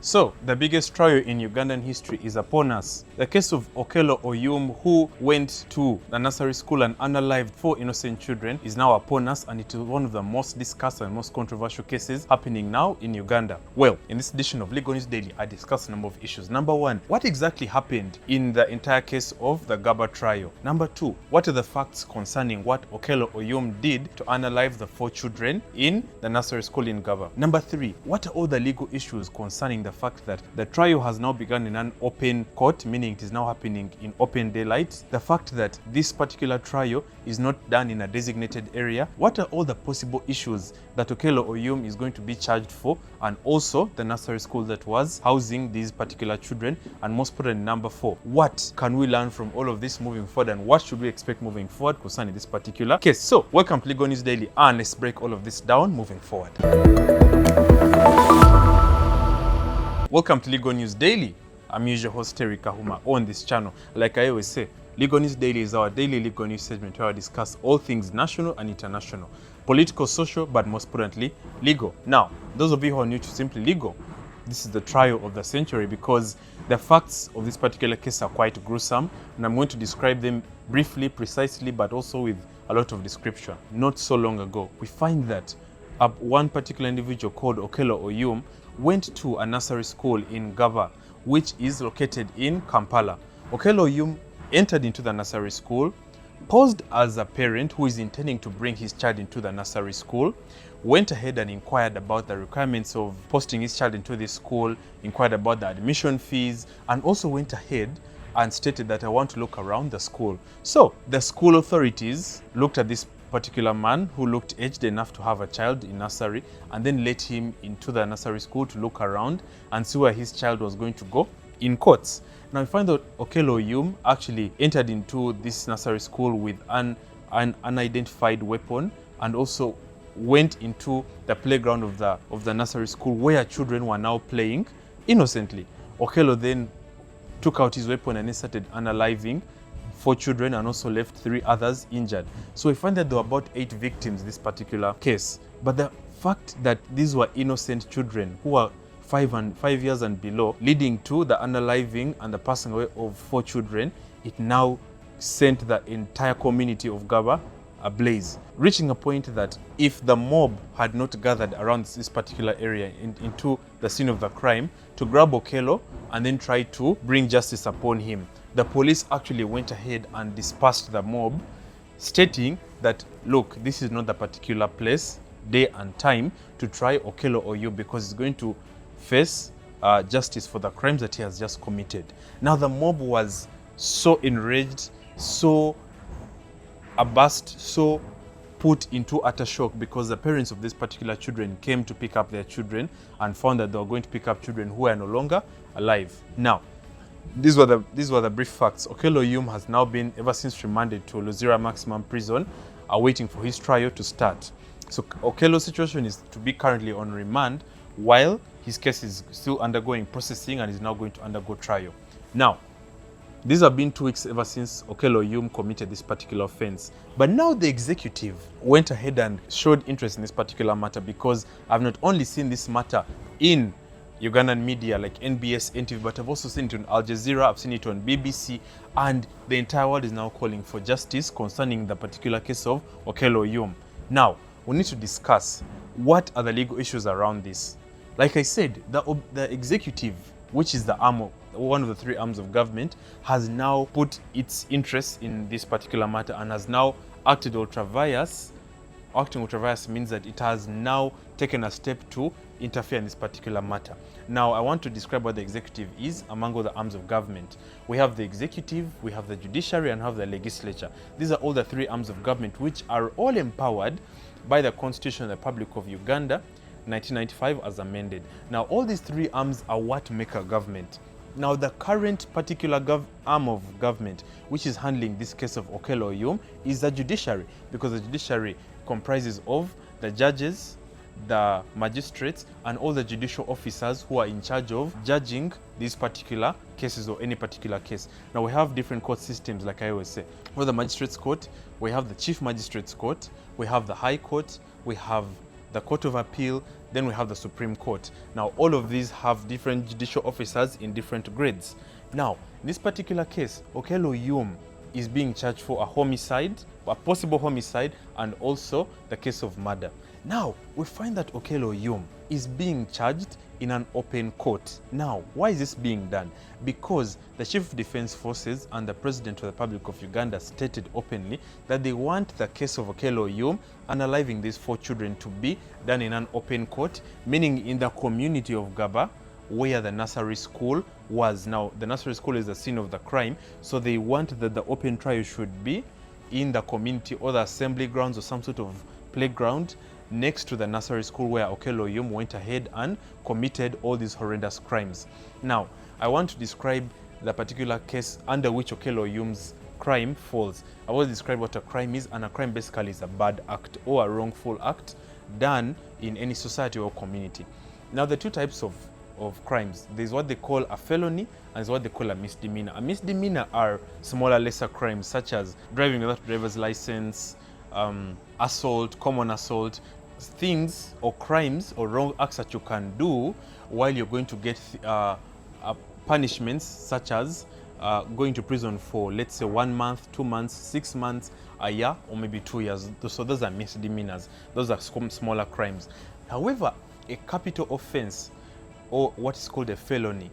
So, the biggest trial in Ugandan history is upon us. The case of Okello Oyum, who went to the nursery school and unalived 4 innocent children, is now upon us, and it is one of the most discussed and most controversial cases happening now in Uganda. Well, in this edition of Legal News Daily, I discuss a number of issues. Number 1, what exactly happened in the entire case of the Gaba trial? Number 2, what are the facts concerning what Okello Oyum did to unalive the 4 children in the nursery school in Gaba? Number 3, what are all the legal issues concerning the fact that the trial has now begun in an open court, meaning it is now happening in open daylight, the fact that this particular trial is not done in a designated area, what are all the possible issues that Okello Oyum is going to be charged for, and also the nursery school that was housing these particular children, and most important, number 4, what can we learn from all of this moving forward, and what should we expect moving forward concerning this particular case? So, welcome to Legal News Daily, and let's break all of this down moving forward. Welcome to Legal News Daily. I'm your host Kahuma on this channel. Like I always say, Legal News Daily is our daily legal news segment where I discuss all things national and international, political, social, but most importantly, legal. Now, those of you who are new to Simply Legal, this is the trial of the century because the facts of this particular case are quite gruesome, and I'm going to describe them briefly, precisely, but also with a lot of description. Not so long ago, we find that one particular individual called Okello Oyum went to a nursery school in Gaba, which is located in Kampala. Okello Oyum entered into the nursery school, posed as a parent who is intending to bring his child into the nursery school, went ahead and inquired about the requirements of posting his child into this school, inquired about the admission fees, and also went ahead and stated that I want to look around the school. So the school authorities looked at this particular man who looked aged enough to have a child in nursery, and then let him into the nursery school to look around and see where his child was going to go in courts. Now we find that Okello Oyum actually entered into this nursery school with an unidentified weapon, and also went into the playground of the nursery school where children were now playing innocently. Okello then took out his weapon and then started unaliving 4 children and also left 3 others injured. So we find that there were about 8 victims in this particular case. But the fact that these were innocent children who were 5 years and below, leading to the unaliving and the passing away of 4 children, it now sent the entire community of Gaba ablaze, reaching a point that if the mob had not gathered around this particular area into the scene of the crime to grab Okello and then try to bring justice upon him, the police actually went ahead and dispersed the mob, stating that, look, this is not the particular place, day and time to try Okello Oyum because he's going to face justice for the crimes that he has just committed. Now the mob was so enraged, so abashed, so put into utter shock because the parents of these particular children came to pick up their children and found that they were going to pick up children who are no longer alive. Now, these were the brief facts. Okello Oyum has now been ever since remanded to Luzira Maximum Prison, awaiting for his trial to start. So Okello's situation is to be currently on remand while his case is still undergoing processing and is now going to undergo trial. Now, these have been 2 weeks ever since Okello Oyum committed this particular offense. But now the executive went ahead and showed interest in this particular matter because I've not only seen this matter in Ugandan media like NBS, NTV, but I've also seen it on Al Jazeera, I've seen it on BBC, and the entire world is now calling for justice concerning the particular case of Okello Oyum. Now, we need to discuss what are the legal issues around this. Like I said, the executive, which is the one of the 3 arms of government, has now put its interest in this particular matter and has now acted ultra vires. Acting ultra vires means that it has now taken a step to interfere in this particular matter. Now, I want to describe what the executive is among all the arms of government. We have the executive, we have the judiciary, and have the legislature. These are all the 3 arms of government which are all empowered by the Constitution of the Republic of Uganda, 1995, as amended. Now, all these 3 arms are what make a government. Now, the current particular arm of government which is handling this case of Okello Oyum is the judiciary, because the judiciary comprises of the judges, the magistrates, and all the judicial officers who are in charge of judging these particular cases or any particular case. Now, we have different court systems, like I always say. For the magistrates court, we have the chief magistrates court, we have the high court, we have the Court of Appeal, then we have the Supreme Court. Now, all of these have different judicial officers in different grades. Now, in this particular case, Okello Yum is being charged for a homicide, a possible homicide, and also the case of murder. Now, we find that Okello Yum is being charged in an open court. Now, why is this being done? Because the Chief of Defense Forces and the President of the Republic of Uganda stated openly that they want the case of Okello Yum unaliving these 4 children to be done in an open court, meaning in the community of Gaba, where the nursery school was. Now, the nursery school is the scene of the crime, so they want that the open trial should be in the community or the assembly grounds or some sort of playground next to the nursery school where Okello Yum went ahead and committed all these horrendous crimes. Now, I want to describe the particular case under which Okello Yum's crime falls. I will describe what a crime is, and a crime basically is a bad act or a wrongful act done in any society or community. Now, the two types of crimes, there's what they call a felony and there's what they call a misdemeanor. A misdemeanor are smaller, lesser crimes such as driving without driver's license, assault, common assault, things or crimes or wrong acts that you can do while you're going to get punishments such as going to prison for, let's say, 1 month, 2 months, 6 months, a year, or maybe 2 years. So those are misdemeanors. Those are smaller crimes. However, a capital offense, or what is called a felony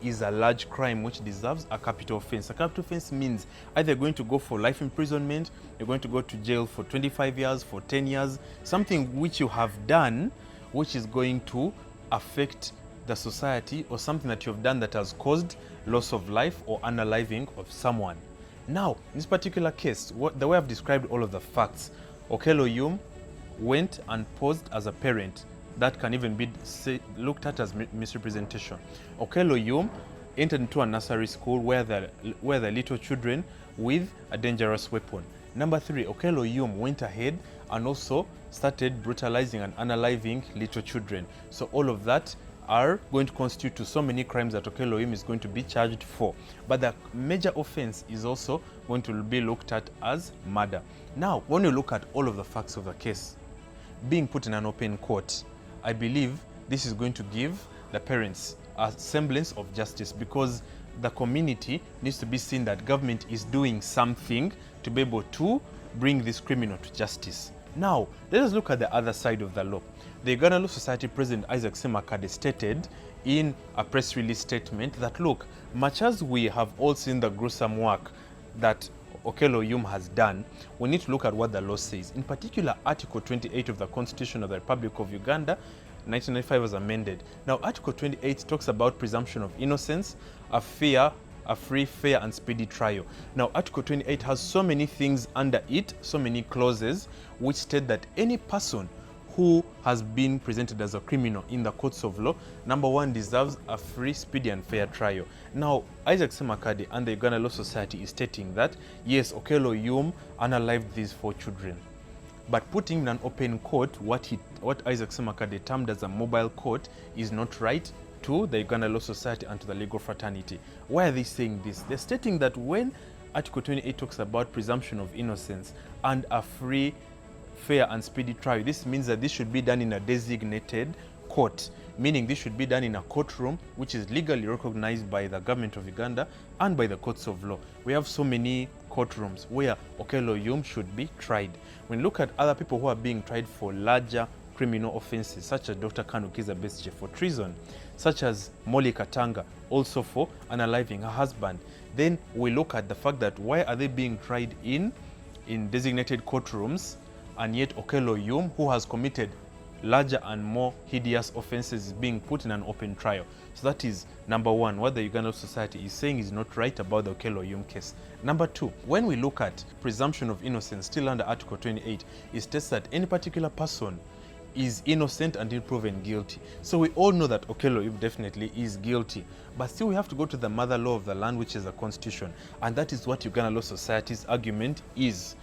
is a large crime which deserves a capital offense. A capital offense means either going to go for life imprisonment, you're going to go to jail for 25 years, for 10 years, something which you have done which is going to affect the society, or something that you have done that has caused loss of life or unaliving of someone. Now, in this particular case, the way I've described all of the facts, Okello Yum went and posed as a parent. That can even be looked at as misrepresentation. Okello Yum entered into a nursery school where the little children with a dangerous weapon. Number 3, Okello Yum went ahead and also started brutalizing and unaliving little children. So all of that are going to constitute to so many crimes that Okello Yum is going to be charged for. But the major offense is also going to be looked at as murder. Now, when you look at all of the facts of the case being put in an open court, I believe this is going to give the parents a semblance of justice, because the community needs to be seen that government is doing something to be able to bring this criminal to justice. Now, let us look at the other side of the law. The Uganda Law Society President Isaac Semakade stated in a press release statement that, look, much as we have all seen the gruesome work that Okello Yum has done, we need to look at what the law says. In particular, Article 28 of the Constitution of the Republic of Uganda, 1995, was amended. Now, Article 28 talks about presumption of innocence, a free, fair, and speedy trial. Now, Article 28 has so many things under it, so many clauses, which state that any person who has been presented as a criminal in the courts of law, number 1, deserves a free, speedy, and fair trial. Now, Isaac Semakade and the Uganda Law Society is stating that, yes, Okello Yum unalived these 4 children. But putting in an open court, what Isaac Semakade termed as a mobile court, is not right to the Uganda Law Society and to the legal fraternity. Why are they saying this? They're stating that when Article 28 talks about presumption of innocence and a free, fair, and speedy trial, this means that this should be done in a designated court, meaning this should be done in a courtroom which is legally recognized by the government of Uganda and by the courts of law. We have so many courtrooms where Okello Yum should be tried. When you look at other people who are being tried for larger criminal offenses, such as Dr. Kanukiza Besje for treason, such as Molly Katanga also for unaliving her husband, then we look at the fact that why are they being tried in designated courtrooms, and yet Okello Yum, who has committed larger and more hideous offenses, is being put in an open trial. So that is number 1, what the Uganda Society is saying is not right about the Okello Yum case. Number 2, when we look at presumption of innocence, still under Article 28, it states that any particular person is innocent until proven guilty. So we all know that Okello Yum definitely is guilty, but still we have to go to the mother law of the land, which is the Constitution, and that is what Uganda Law Society's argument is.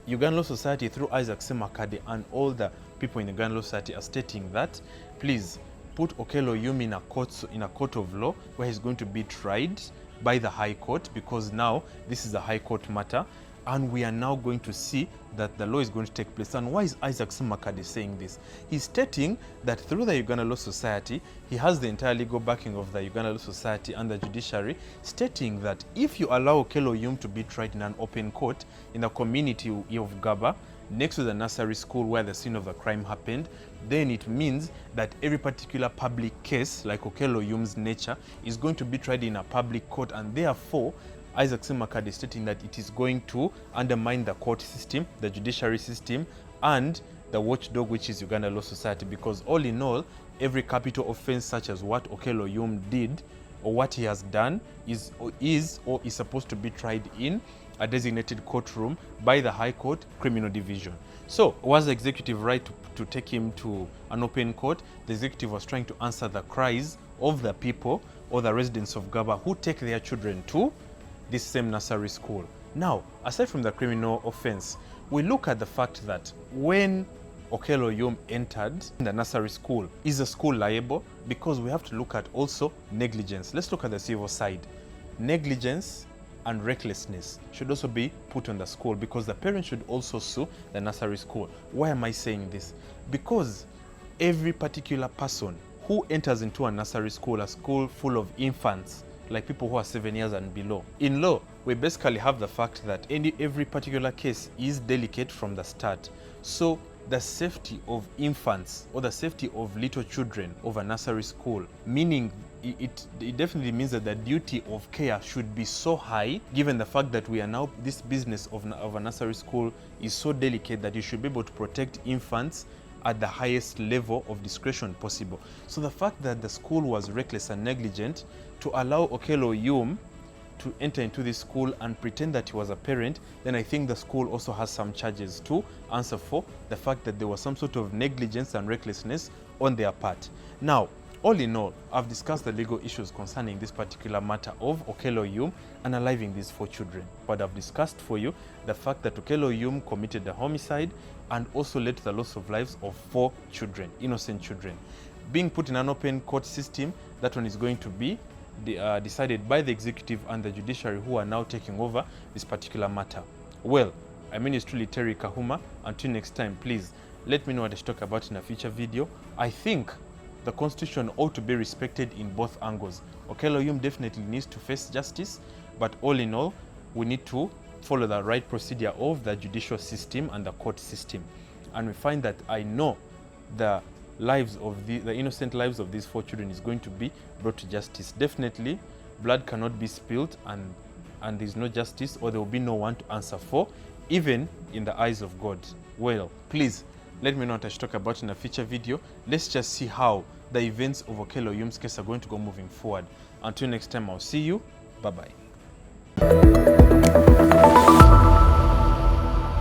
Uganda Law Society, through Isaac Semakade and all the people in the Uganda Law Society, are stating that, please put Okello Yum in a court of law where he's going to be tried by the High Court, because now this is a High Court matter, And we are now going to see that the law is going to take place. And why is Isaac Simakade saying this? He's stating that through the Uganda Law Society, he has the entire legal backing of the Uganda Law Society and the judiciary, stating that if you allow Okello Oyum to be tried in an open court in the community of Gaba, next to the nursery school where the scene of the crime happened, then it means that every particular public case, like Okello Oyum's nature, is going to be tried in a public court, and therefore Isaac Simakade is stating that it is going to undermine the court system, the judiciary system, and the watchdog, which is Uganda Law Society, because all in all, every capital offense such as what Okello Oyum did or what he has done is supposed to be tried in a designated courtroom by the High Court Criminal Division. So was the executive right to take him to an open court? The executive was trying to answer the cries of the people or the residents of Gaba who take their children to this same nursery school. Now, aside from the criminal offense, we look at the fact that when Okello Oyum entered the nursery school, is the school liable? Because we have to look at also negligence. Let's look at the civil side. Negligence and recklessness should also be put on the school, because the parents should also sue the nursery school. Why am I saying this? Because every particular person who enters into a nursery school, a school full of infants, like people who are 7 years and below. In law, we basically have the fact that every particular case is delicate from the start. So the safety of infants or the safety of little children of a nursery school, meaning it definitely means that the duty of care should be so high, given the fact that we are now, this business of a nursery school is so delicate that you should be able to protect infants at the highest level of discretion possible. So the fact that the school was reckless and negligent to allow Okello Oyum to enter into this school and pretend that he was a parent, then I think the school also has some charges to answer for the fact that there was some sort of negligence and recklessness on their part. Now, all in all, I've discussed the legal issues concerning this particular matter of Okello Oyum unaliving these 4 children. But I've discussed for you the fact that Okello Oyum committed the homicide and also led to the loss of lives of 4 children, innocent children. Being put in an open court system, that one is going to be decided by the executive and the judiciary, who are now taking over this particular matter. Well, I mean, it's truly Terry Kahuma. Until next time, please let me know what I should talk about in a future video. I think the Constitution ought to be respected in both angles. Okello Oyum definitely needs to face justice, but all in all, we need to follow the right procedure of the judicial system and the court system. And we find that I know the lives of the innocent lives of these 4 children is going to be brought to justice. Definitely, blood cannot be spilled, and there's no justice, or there will be no one to answer for, even in the eyes of God. Well, please let me know what I should talk about in a future video. Let's just see how the events of Okello Oyum's case are going to go moving forward. Until next time, I'll see you. Bye-bye.